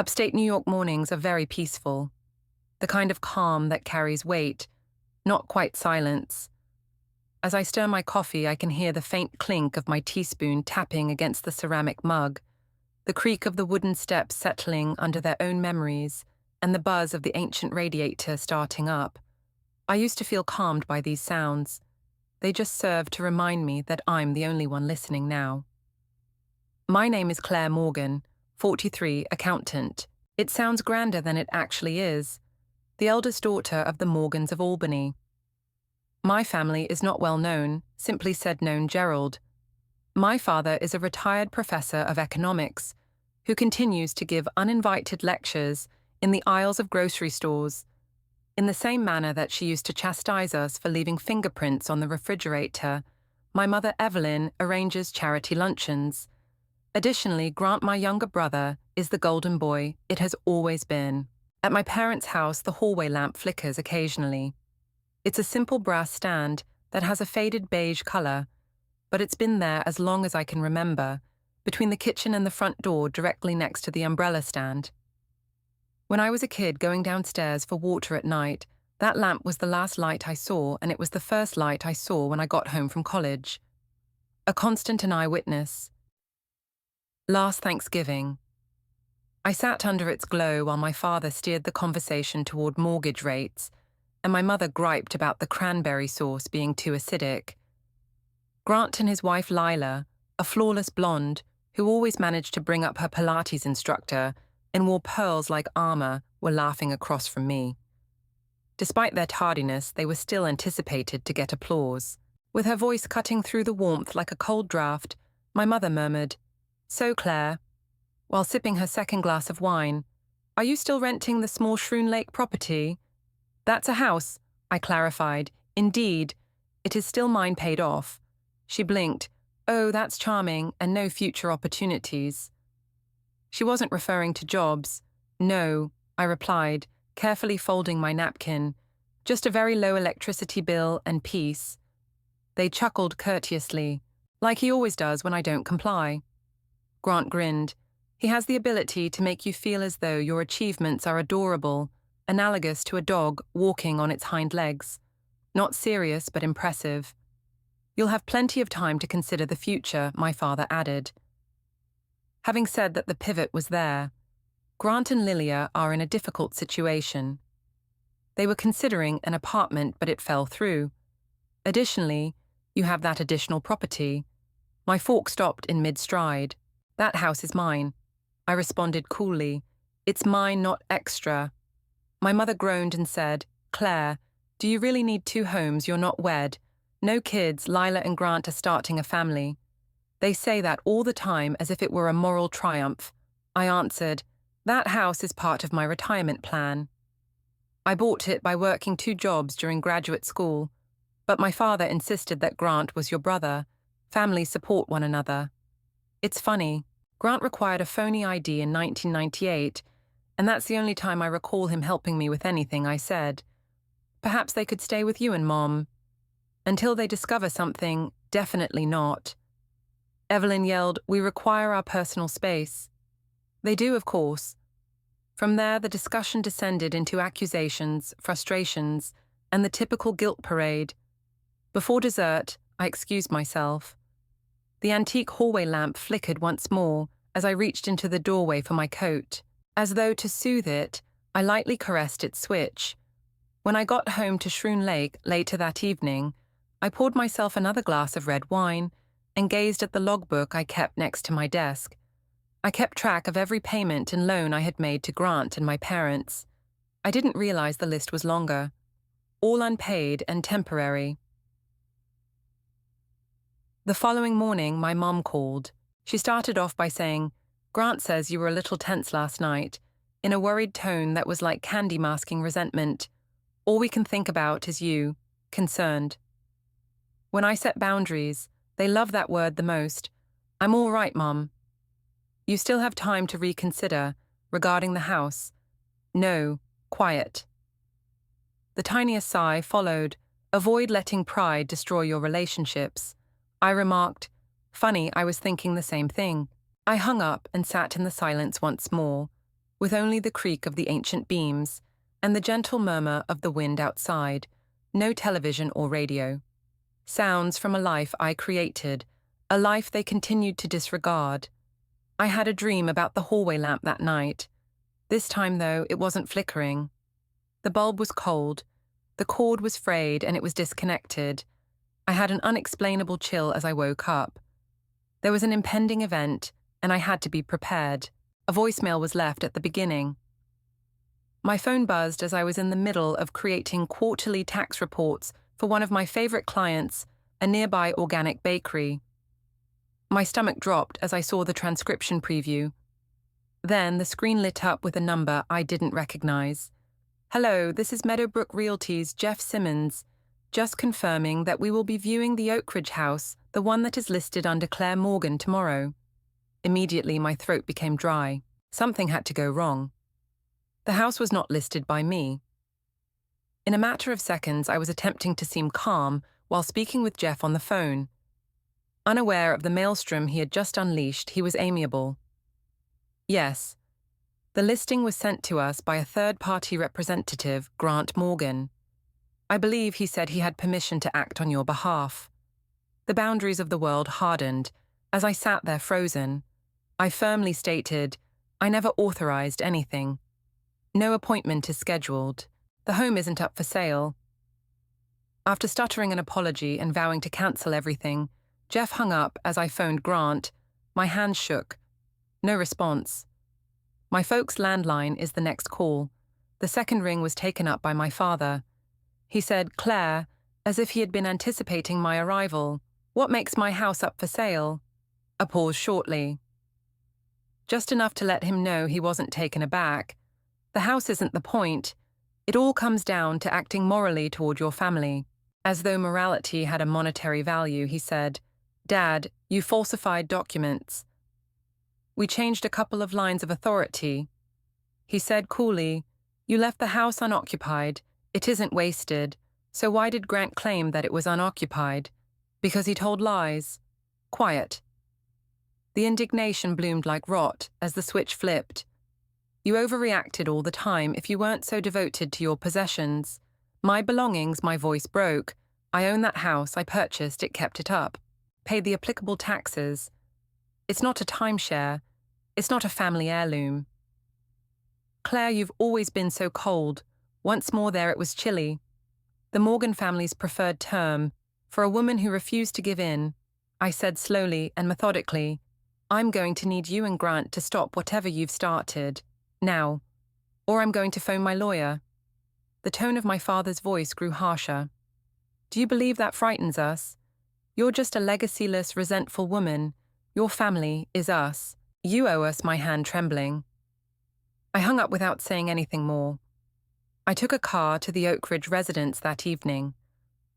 Upstate New York mornings are very peaceful, the kind of calm that carries weight, not quite silence. As I stir my coffee, I can hear the faint clink of my teaspoon tapping against the ceramic mug, the creak of the wooden steps settling under their own memories, and the buzz of the ancient radiator starting up. I used to feel calmed by these sounds. They just serve to remind me that I'm the only one listening now. My name is Claire Morgan, 43, accountant. It sounds grander than it actually is. The eldest daughter of the Morgans of Albany. My family is not well known, simply said known Gerald. My father is a retired professor of economics who continues to give uninvited lectures in the aisles of grocery stores, in the same manner that she used to chastise us for leaving fingerprints on the refrigerator. My mother Evelyn arranges charity luncheons. Additionally, Grant, my younger brother, is the golden boy it has always been. At my parents' house, the hallway lamp flickers occasionally. It's a simple brass stand that has a faded beige color, but it's been there as long as I can remember, between the kitchen and the front door directly next to the umbrella stand. When I was a kid going downstairs for water at night, that lamp was the last light I saw, and it was the first light I saw when I got home from college. A constant and eyewitness. Last Thanksgiving. I sat under its glow while my father steered the conversation toward mortgage rates, and my mother griped about the cranberry sauce being too acidic. Grant and his wife Lila, a flawless blonde who always managed to bring up her Pilates instructor and wore pearls like armor, were laughing across from me. Despite their tardiness, they were still anticipated to get applause. With her voice cutting through the warmth like a cold draft, my mother murmured, "So, Claire," while sipping her second glass of wine, "are you still renting the small Shroon Lake property?" "That's a house," I clarified. "Indeed, it is still mine paid off." She blinked. "Oh, that's charming, and no future opportunities." She wasn't referring to jobs. "No," I replied, carefully folding my napkin. "Just a very low electricity bill and peace." They chuckled courteously, like he always does when I don't comply. Grant grinned. He has the ability to make you feel as though your achievements are adorable, analogous to a dog walking on its hind legs. Not serious, but impressive. "You'll have plenty of time to consider the future," my father added. Having said that the pivot was there, Grant and Lilia are in a difficult situation. They were considering an apartment, but it fell through. Additionally, you have that additional property. My fork stopped in mid-stride. "That house is mine," I responded coolly. "It's mine, not extra." My mother groaned and said, "Claire, do you really need two homes? You're not wed. No kids. Lila and Grant are starting a family." They say that all the time as if it were a moral triumph. I answered, "That house is part of my retirement plan. I bought it by working 2 jobs during graduate school, but my father insisted that Grant was your brother. Families support one another." It's funny, Grant required a phony ID in 1998, and that's the only time I recall him helping me with anything. I said, "Perhaps they could stay with you and Mom. Until they discover something, definitely not." Evelyn yelled, "We require our personal space." They do, of course. From there, the discussion descended into accusations, frustrations, and the typical guilt parade. Before dessert, I excused myself. The antique hallway lamp flickered once more as I reached into the doorway for my coat. As though to soothe it, I lightly caressed its switch. When I got home to Shroon Lake later that evening, I poured myself another glass of red wine and gazed at the logbook I kept next to my desk. I kept track of every payment and loan I had made to Grant and my parents. I didn't realize the list was longer. All unpaid and temporary. The following morning, my mom called. She started off by saying, "Grant says you were a little tense last night," in a worried tone that was like candy masking resentment. "All we can think about is you, concerned." When I set boundaries, they love that word the most. "I'm all right, Mom." "You still have time to reconsider regarding the house." "No, quiet." The tiniest sigh followed. "Avoid letting pride destroy your relationships." I remarked, "Funny, I was thinking the same thing." I hung up and sat in the silence once more. with only the creak of the ancient beams and the gentle murmur of the wind outside, no television or radio. Sounds from a life I created, a life they continued to disregard. I had a dream about the hallway lamp that night. This time, though, it wasn't flickering. The bulb was cold, the cord was frayed, and it was disconnected. I had an unexplainable chill as I woke up. There was an impending event, and I had to be prepared. A voicemail was left at the beginning. My phone buzzed as I was in the middle of creating quarterly tax reports for one of my favorite clients, a nearby organic bakery. My stomach dropped as I saw the transcription preview. Then the screen lit up with a number I didn't recognize. "Hello, this is Meadowbrook Realty's Jeff Simmons. Just confirming that we will be viewing the Oak Ridge house, the one that is listed under Claire Morgan, tomorrow." Immediately, my throat became dry. Something had to go wrong. The house was not listed by me. In a matter of seconds, I was attempting to seem calm while speaking with Jeff on the phone. Unaware of the maelstrom he had just unleashed, he was amiable. "Yes. The listing was sent to us by a third-party representative, Grant Morgan. I believe he said he had permission to act on your behalf." The boundaries of the world hardened as I sat there frozen. I firmly stated, "I never authorized anything. No appointment is scheduled. The home isn't up for sale." After stuttering an apology and vowing to cancel everything, Jeff hung up as I phoned Grant. My hands shook. No response. My folks' landline is the next call. The second ring was taken up by my father. He said, "Claire," as if he had been anticipating my arrival, "what makes my house up for sale?" A pause shortly. Just enough to let him know he wasn't taken aback. "The house isn't the point. It all comes down to acting morally toward your family." As though morality had a monetary value, he said, "Dad, you falsified documents." We changed a couple of lines of authority. He said coolly, "You left the house unoccupied. It isn't wasted. So why did Grant claim that it was unoccupied? Because he told lies." Quiet. The indignation bloomed like rot as the switch flipped. "You overreacted all the time if you weren't so devoted to your possessions. My belongings," my voice broke. "I own that house. I purchased it, kept it up. Paid the applicable taxes. It's not a timeshare. It's not a family heirloom." "Claire, you've always been so cold." Once more there it was chilly. The Morgan family's preferred term for a woman who refused to give in. I said slowly and methodically, "I'm going to need you and Grant to stop whatever you've started. Now. Or I'm going to phone my lawyer." The tone of my father's voice grew harsher. "Do you believe that frightens us? You're just a legacyless, resentful woman. Your family is us. You owe us," my hand trembling. I hung up without saying anything more. I took a car to the Oak Ridge residence that evening.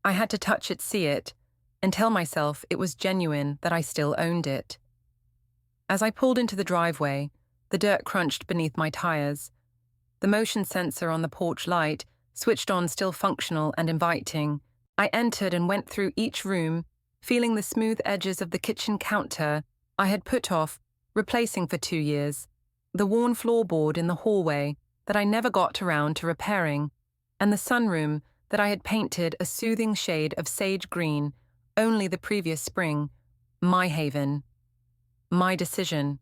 I had to touch it, see it, and tell myself it was genuine, that I still owned it. As I pulled into the driveway, the dirt crunched beneath my tires. The motion sensor on the porch light switched on, still functional and inviting. I entered and went through each room, feeling the smooth edges of the kitchen counter I had put off, replacing for 2 years, the worn floorboard in the hallway that I never got around to repairing, and the sunroom that I had painted a soothing shade of sage green only the previous spring. My haven. My decision.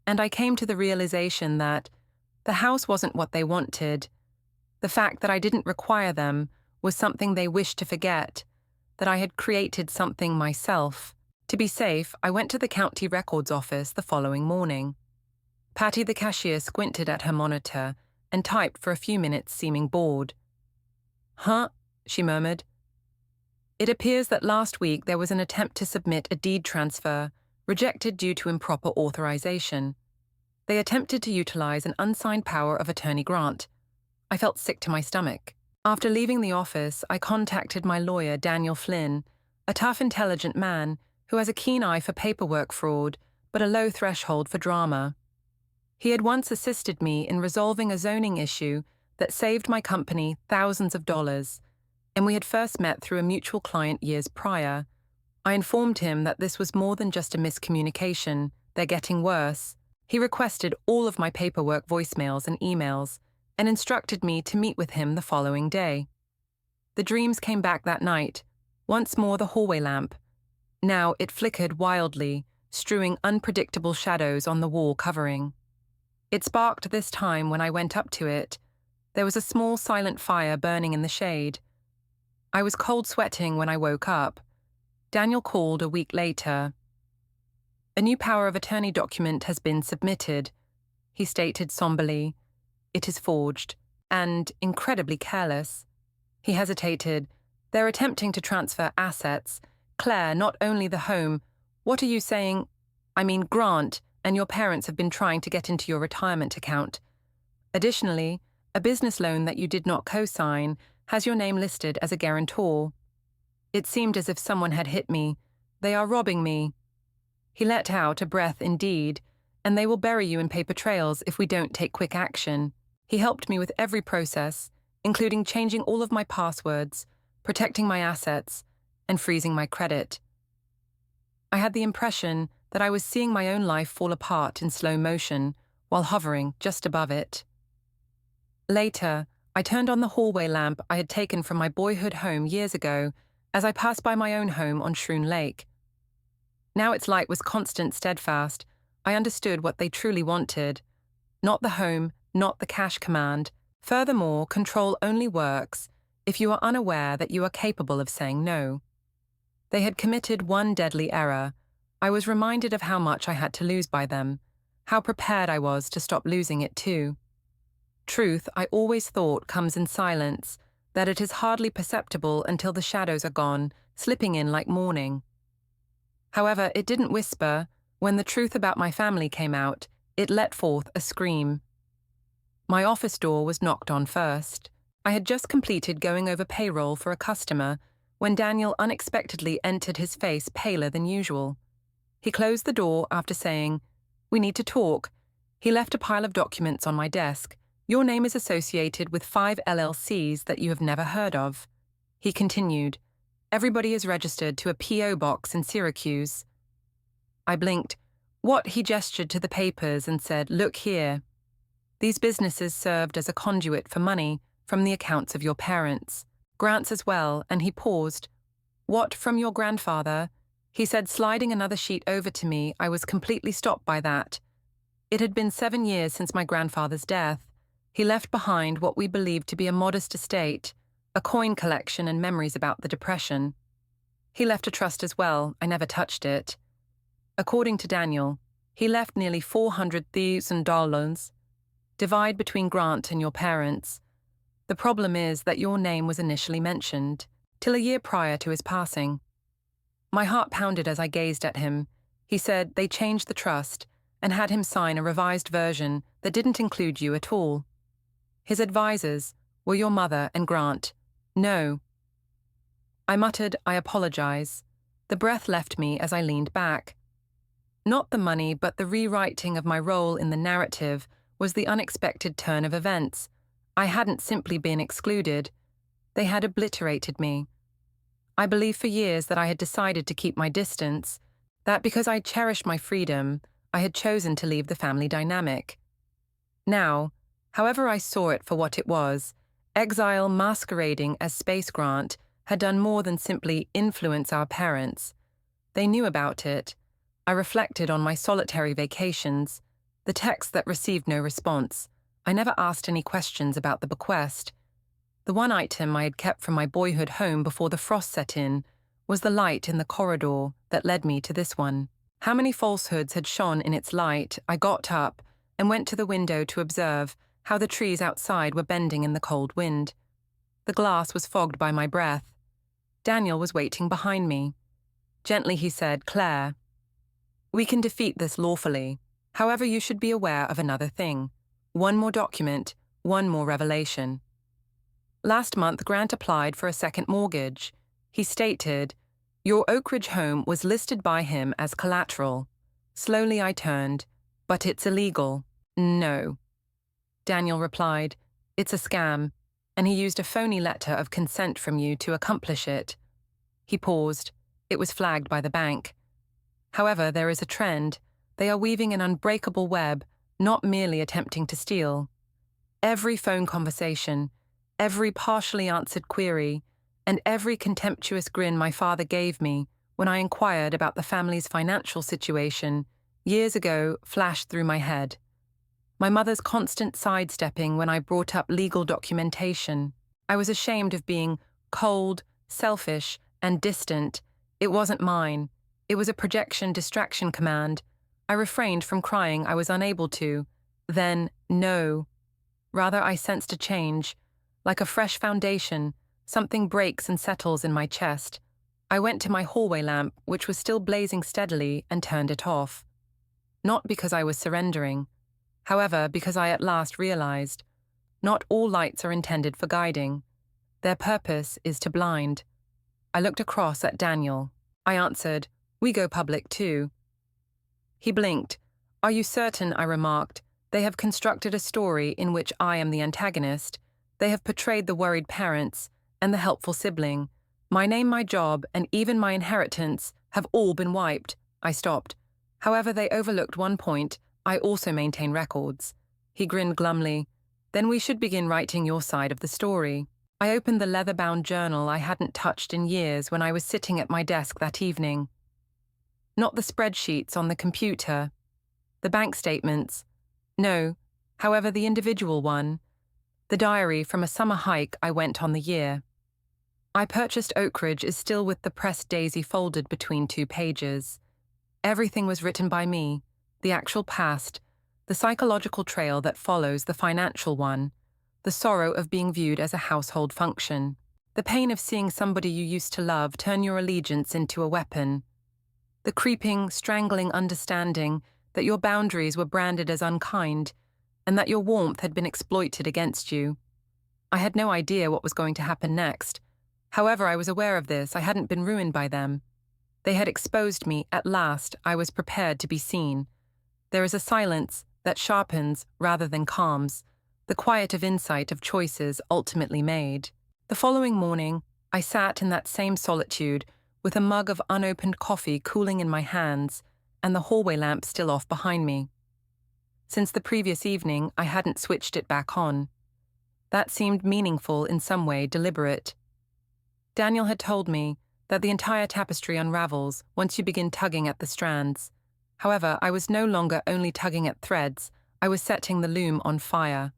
And I came to the realization that the house wasn't what they wanted. The fact that I didn't require them was something they wished to forget, that I had created something myself. To be safe, I went to the county records office the following morning. Patty the cashier squinted at her monitor and typed for a few minutes, seeming bored. "Huh?" she murmured. "It appears that last week there was an attempt to submit a deed transfer, rejected due to improper authorization. They attempted to utilize an unsigned power of attorney grant." I felt sick to my stomach. After leaving the office, I contacted my lawyer, Daniel Flynn, a tough, intelligent man who has a keen eye for paperwork fraud, but a low threshold for drama. He had once assisted me in resolving a zoning issue that saved my company thousands of dollars, and we had first met through a mutual client years prior. I informed him that this was more than just a miscommunication. "They're getting worse." He requested all of my paperwork, voicemails, and emails, and instructed me to meet with him the following day. The dreams came back that night, once more the hallway lamp. Now it flickered wildly, strewing unpredictable shadows on the wall covering. It sparked this time when I went up to it. There was a small silent fire burning in the shade. I was cold sweating when I woke up. Daniel called a week later. "A new power of attorney document has been submitted," he stated somberly. "It is forged, and incredibly careless." He hesitated. "They're attempting to transfer assets. Claire, not only the home. What are you saying? I mean, Grant and your parents have been trying to get into your retirement account. Additionally, a business loan that you did not co-sign has your name listed as a guarantor. It seemed as if someone had hit me. They are robbing me." He let out a breath indeed, "and they will bury you in paper trails if we don't take quick action." He helped me with every process, including changing all of my passwords, protecting my assets, and freezing my credit. I had the impression that I was seeing my own life fall apart in slow motion while hovering just above it. Later, I turned on the hallway lamp I had taken from my boyhood home years ago as I passed by my own home on Shroon Lake. Now its light was constant, steadfast. I understood what they truly wanted. Not the home, not the cash command. Furthermore, control only works if you are unaware that you are capable of saying no. They had committed one deadly error. I was reminded of how much I had to lose by them, how prepared I was to stop losing it too. Truth, I always thought, comes in silence, that it is hardly perceptible until the shadows are gone, slipping in like morning. However, it didn't whisper. When the truth about my family came out, it let forth a scream. My office door was knocked on first. I had just completed going over payroll for a customer when Daniel unexpectedly entered, his face paler than usual. He closed the door after saying, "We need to talk." He left a pile of documents on my desk. "Your name is associated with 5 LLCs that you have never heard of." He continued, "Everybody is registered to a PO box in Syracuse." I blinked. "What?" He gestured to the papers and said, "Look here. These businesses served as a conduit for money from the accounts of your parents, Grant's as well," and he paused. "What, from your grandfather?" He said, sliding another sheet over to me. I was completely stopped by that. It had been 7 years since my grandfather's death. He left behind what we believed to be a modest estate, a coin collection, and memories about the Depression. He left a trust as well. I never touched it. According to Daniel, he left nearly $400,000. Divide between Grant and your parents. The problem is that your name was initially mentioned, till a year prior to his passing. My heart pounded as I gazed at him. He said they changed the trust and had him sign a revised version that didn't include you at all. His advisors were your mother and Grant. No. I muttered, "I apologize." The breath left me as I leaned back. Not the money, but the rewriting of my role in the narrative was the unexpected turn of events. I hadn't simply been excluded. They had obliterated me. I believed for years that I had decided to keep my distance, that because I cherished my freedom, I had chosen to leave the family dynamic. Now, however I saw it for what it was, exile masquerading as Space Grant had done more than simply influence our parents. They knew about it. I reflected on my solitary vacations, the text that received no response. I never asked any questions about the bequest. The one item I had kept from my boyhood home before the frost set in was the light in the corridor that led me to this one. How many falsehoods had shone in its light? I got up and went to the window to observe how the trees outside were bending in the cold wind. The glass was fogged by my breath. Daniel was waiting behind me. Gently he said, "Claire, we can defeat this lawfully. However, you should be aware of another thing. One more document, one more revelation. Last month, Grant applied for a second mortgage. He stated, your Oak Ridge home was listed by him as collateral. Slowly I turned, but it's illegal. No. Daniel replied, it's a scam, and he used a phony letter of consent from you to accomplish it. He paused. It was flagged by the bank. However, there is a trend. They are weaving an unbreakable web, not merely attempting to steal. Every phone conversation, every partially answered query, and every contemptuous grin my father gave me when I inquired about the family's financial situation years ago flashed through my head. My mother's constant sidestepping when I brought up legal documentation. I was ashamed of being cold, selfish, and distant. It wasn't mine. It was a projection distraction command. I refrained from crying. I was unable to. Then, no. Rather, I sensed a change. Like a fresh foundation, something breaks and settles in my chest. I went to my hallway lamp, which was still blazing steadily, and turned it off. Not because I was surrendering. However, because I at last realized, not all lights are intended for guiding. Their purpose is to blind. I looked across at Daniel. I answered, "We go public too." He blinked. "Are you certain?" I remarked. "They have constructed a story in which I am the antagonist. They have portrayed the worried parents and the helpful sibling. My name, my job, and even my inheritance have all been wiped." I stopped. "However, they overlooked one point. I also maintain records." He grinned glumly. "Then we should begin writing your side of the story." I opened the leather-bound journal I hadn't touched in years when I was sitting at my desk that evening. Not the spreadsheets on the computer. The bank statements. No, however, the individual one. The diary from a summer hike I went on the year. I purchased Oak Ridge is still with the pressed daisy folded between 2 pages. Everything was written by me, the actual past, the psychological trail that follows the financial one, the sorrow of being viewed as a household function, the pain of seeing somebody you used to love turn your allegiance into a weapon, the creeping, strangling understanding that your boundaries were branded as unkind and that your warmth had been exploited against you. I had no idea what was going to happen next. However, I was aware of this. I hadn't been ruined by them. They had exposed me. At last, I was prepared to be seen. There is a silence that sharpens rather than calms, the quiet of insight of choices ultimately made. The following morning, I sat in that same solitude with a mug of unopened coffee cooling in my hands and the hallway lamp still off behind me. Since the previous evening, I hadn't switched it back on. That seemed meaningful in some way, deliberate. Daniel had told me that the entire tapestry unravels once you begin tugging at the strands. However, I was no longer only tugging at threads, I was setting the loom on fire.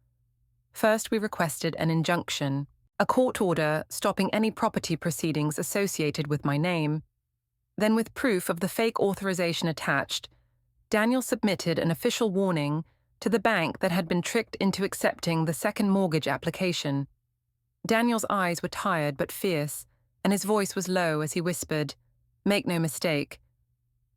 First, we requested an injunction, a court order stopping any property proceedings associated with my name. Then, with proof of the fake authorization attached, Daniel submitted an official warning to the bank that had been tricked into accepting the second mortgage application. Daniel's eyes were tired but fierce, and his voice was low as he whispered, "Make no mistake.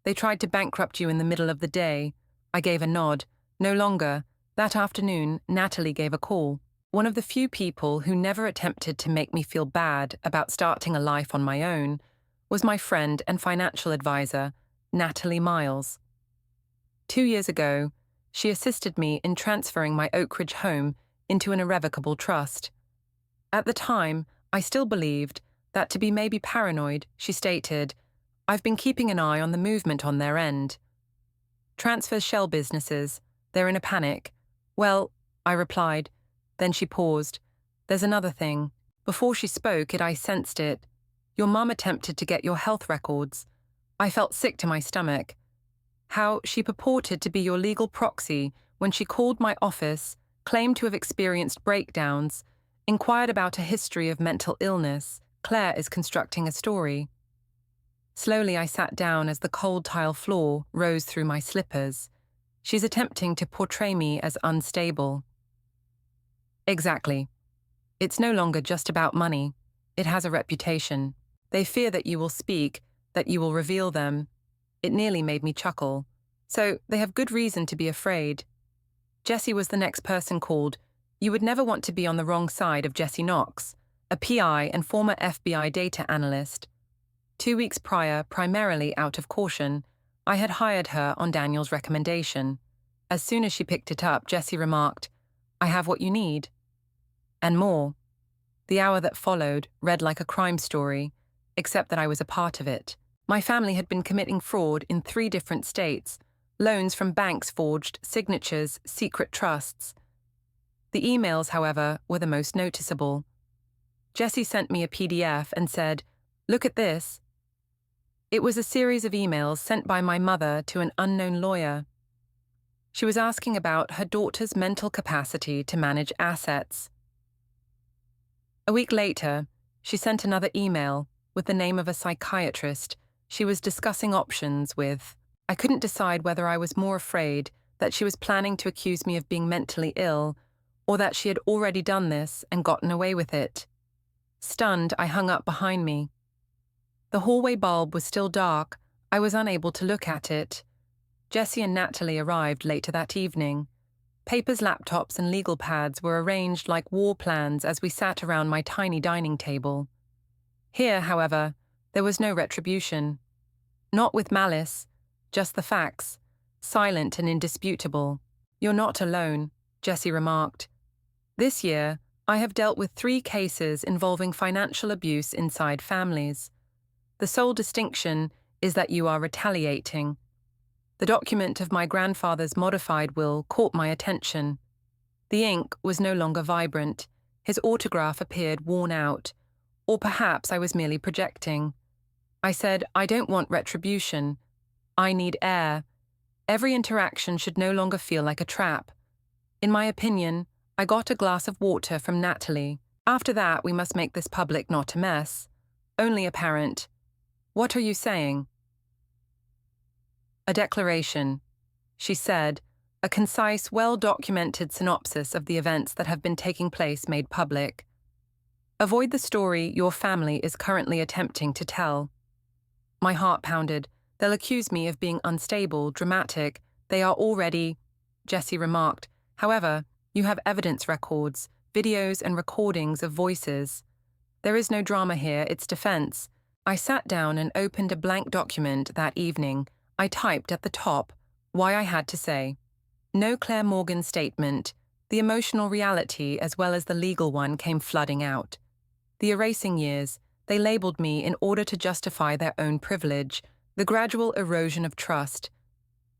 They tried to bankrupt you in the middle of the day." I gave a nod. No longer. That afternoon, Natalie gave a call. One of the few people who never attempted to make me feel bad about starting a life on my own was my friend and financial advisor, Natalie Miles. 2 years ago, she assisted me in transferring my Oak Ridge home into an irrevocable trust. At the time, I still believed that to be maybe paranoid, she stated, "I've been keeping an eye on the movement on their end. Transfers shell businesses. They're in a panic." "Well," I replied. Then she paused. "There's another thing." Before she spoke, I sensed it. "Your mum attempted to get your health records." I felt sick to my stomach. How she purported to be your legal proxy when she called my office, claimed to have experienced breakdowns, inquired about a history of mental illness. Claire is constructing a story. Slowly I sat down as the cold tile floor rose through my slippers. She's attempting to portray me as unstable. Exactly. It's no longer just about money. It has a reputation. They fear that you will speak, that you will reveal them. It nearly made me chuckle. So they have good reason to be afraid. Jesse was the next person called. You would never want to be on the wrong side of Jesse Knox, a PI and former FBI data analyst. 2 weeks prior, primarily out of caution, I had hired her on Daniel's recommendation. As soon as she picked it up, Jesse remarked, "I have what you need." And more. The hour that followed read like a crime story, except that I was a part of it. My family had been committing fraud in 3 different states, Loans from banks forged, signatures, secret trusts. The emails, however, were the most noticeable. Jessie sent me a PDF and said, "Look at this." It was a series of emails sent by my mother to an unknown lawyer. She was asking about her daughter's mental capacity to manage assets. A week later, she sent another email with the name of a psychiatrist she was discussing options with. I couldn't decide whether I was more afraid that she was planning to accuse me of being mentally ill or that she had already done this and gotten away with it. Stunned, I hung up behind me. The hallway bulb was still dark. I was unable to look at it. Jessie and Natalie arrived later that evening. Papers, laptops, and legal pads were arranged like war plans as we sat around my tiny dining table. Here, however, there was no retribution. Not with malice, just the facts, silent and indisputable. "You're not alone," Jessie remarked. "This year, I have dealt with 3 cases involving financial abuse inside families. The sole distinction is that you are retaliating. The document of my grandfather's modified will caught my attention. The ink was no longer vibrant. His autograph appeared worn out. Or perhaps I was merely projecting. I said, I don't want retribution. I need air. Every interaction should no longer feel like a trap. In my opinion, I got a glass of water from Natalie. After that, we must make this public, not a mess. Only apparent. What are you saying?" "A declaration," she said, a concise, well-documented synopsis of the events that have been taking place made public. "Avoid the story your family is currently attempting to tell." My heart pounded. "They'll accuse me of being unstable, dramatic. They are already," Jessie remarked. "However, you have evidence records, videos and recordings of voices. There is no drama here, it's defense." I sat down and opened a blank document that evening. I typed at the top why I had to say. No Claire Morgan statement. The emotional reality as well as the legal one came flooding out. The erasing years, they labeled me in order to justify their own privilege, the gradual erosion of trust,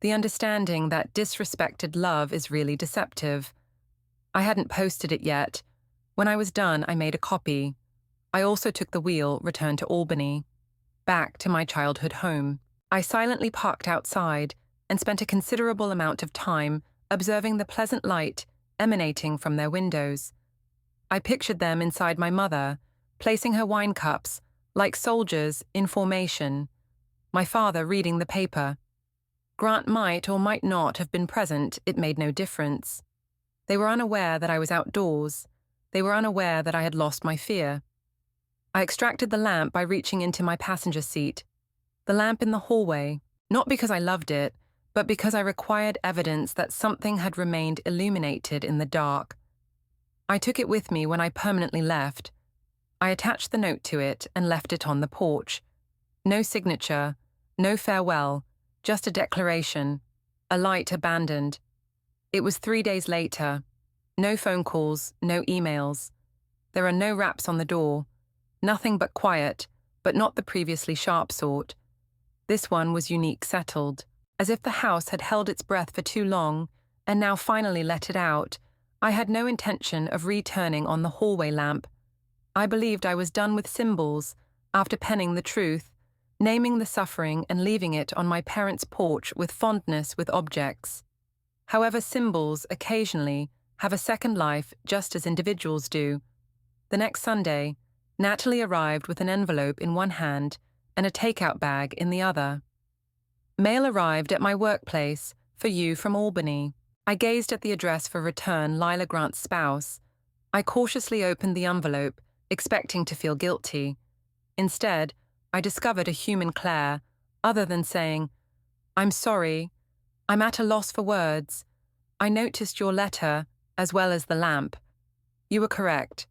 the understanding that disrespected love is really deceptive. I hadn't posted it yet. When I was done, I made a copy. I also took the wheel, returned to Albany, back to my childhood home. I silently parked outside and spent a considerable amount of time observing the pleasant light emanating from their windows. I pictured them inside my mother, placing her wine cups, like soldiers in formation. My father reading the paper. Grant might or might not have been present, it made no difference. They were unaware that I was outdoors. They were unaware that I had lost my fear. I extracted the lamp by reaching into my passenger seat. The lamp in the hallway, not because I loved it, but because I required evidence that something had remained illuminated in the dark. I took it with me when I permanently left. I attached the note to it and left it on the porch. No signature, no farewell, just a declaration, a light abandoned. It was 3 days later. No phone calls, no emails. There are no raps on the door. Nothing but quiet, but not the previously sharp sort. This one was unique, settled, as if the house had held its breath for too long and now finally let it out. I had no intention of returning on the hallway lamp. I believed I was done with symbols after penning the truth, naming the suffering and leaving it on my parents' porch with fondness with objects. However, symbols occasionally have a second life just as individuals do. The next Sunday, Natalie arrived with an envelope in one hand and a takeout bag in the other. "Mail arrived at my workplace, for you from Albany." I gazed at the address for return, Lila Grant's spouse. I cautiously opened the envelope, expecting to feel guilty. Instead, I discovered a human Claire, other than saying, "I'm sorry. I'm at a loss for words. I noticed your letter, as well as the lamp. You were correct.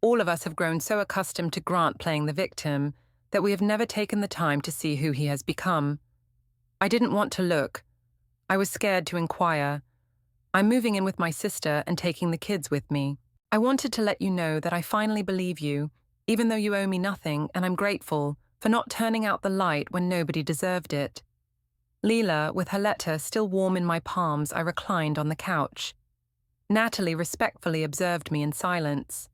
All of us have grown so accustomed to Grant playing the victim that we have never taken the time to see who he has become. I didn't want to look. I was scared to inquire. I'm moving in with my sister and taking the kids with me. I wanted to let you know that I finally believe you, even though you owe me nothing, and I'm grateful for not turning out the light when nobody deserved it. Leela, with her letter still warm in my palms, I reclined on the couch. Natalie respectfully observed me in silence.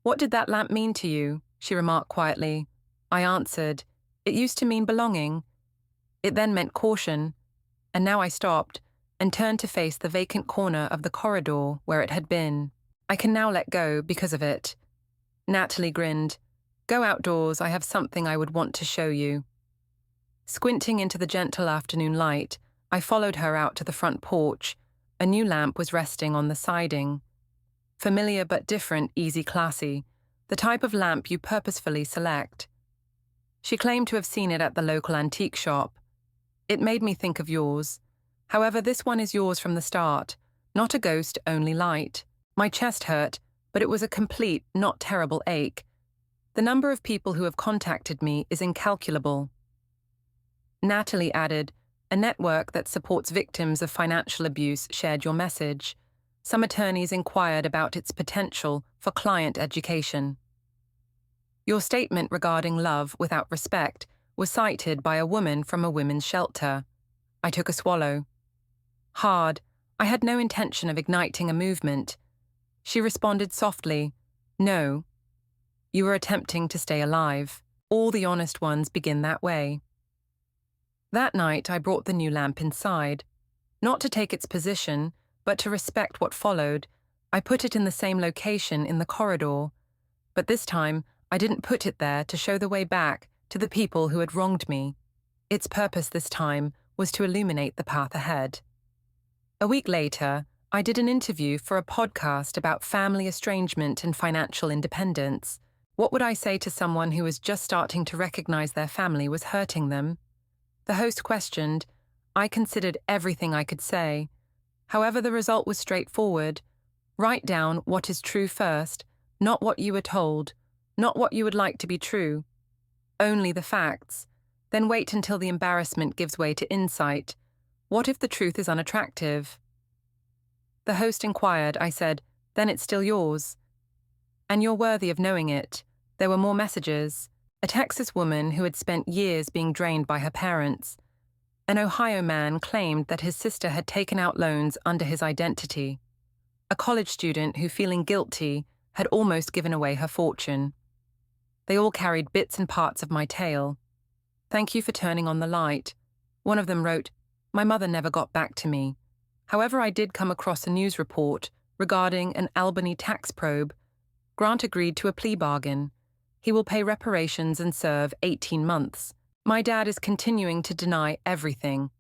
"What did that lamp mean to you?" she remarked quietly. I answered, "It used to mean belonging. It then meant caution. And now I stopped and turned to face the vacant corner of the corridor where it had been. I can now let go because of it." Natalie grinned. "Go outdoors, I have something I would want to show you." Squinting into the gentle afternoon light, I followed her out to the front porch. A new lamp was resting on the siding. Familiar but different, easy classy, the type of lamp you purposefully select. She claimed to have seen it at the local antique shop. "It made me think of yours. However, this one is yours from the start, not a ghost-only light." My chest hurt, but it was a complete, not terrible ache. The number of people who have contacted me is incalculable. Natalie added, "A network that supports victims of financial abuse shared your message. Some attorneys inquired about its potential for client education. Your statement regarding love without respect was cited by a woman from a women's shelter." I took a swallow. Hard, I had no intention of igniting a movement. She responded softly, "No. You were attempting to stay alive. All the honest ones begin that way." That night I brought the new lamp inside. Not to take its position, but to respect what followed, I put it in the same location in the corridor. But this time, I didn't put it there to show the way back to the people who had wronged me. Its purpose this time was to illuminate the path ahead. A week later, I did an interview for a podcast about family estrangement and financial independence. What would I say to someone who was just starting to recognize their family was hurting them? The host questioned. I considered everything I could say. However, the result was straightforward. Write down what is true first, not what you were told, not what you would like to be true. Only the facts. Then wait until the embarrassment gives way to insight. What if the truth is unattractive? The host inquired. I said, "Then it's still yours. And you're worthy of knowing it." There were more messages. A Texas woman who had spent years being drained by her parents. An Ohio man claimed that his sister had taken out loans under his identity. A college student who, feeling guilty, had almost given away her fortune. They all carried bits and parts of my tale. "Thank you for turning on the light." One of them wrote, "My mother never got back to me. However, I did come across a news report regarding an Albany tax probe. Grant agreed to a plea bargain. He will pay reparations and serve 18 months. My dad is continuing to deny everything.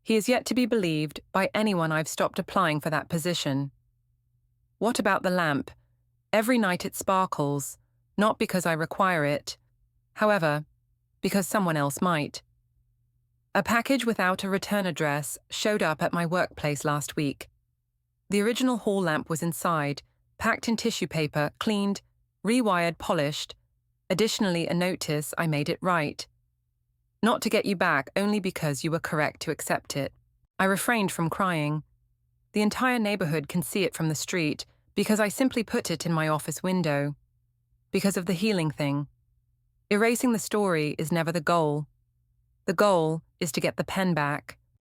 He is yet to be believed by anyone. I've stopped applying for that position." What about the lamp? Every night it sparkles, not because I require it. However, because someone else might. A package without a return address showed up at my workplace last week. The original hall lamp was inside, packed in tissue paper, cleaned, rewired, polished. Additionally, a notice I made it right. Not to get you back, only because you were correct to accept it. I refrained from crying. The entire neighborhood can see it from the street because I simply put it in my office window. Because of the healing thing. Erasing the story is never the goal. The goal is to get the pen back.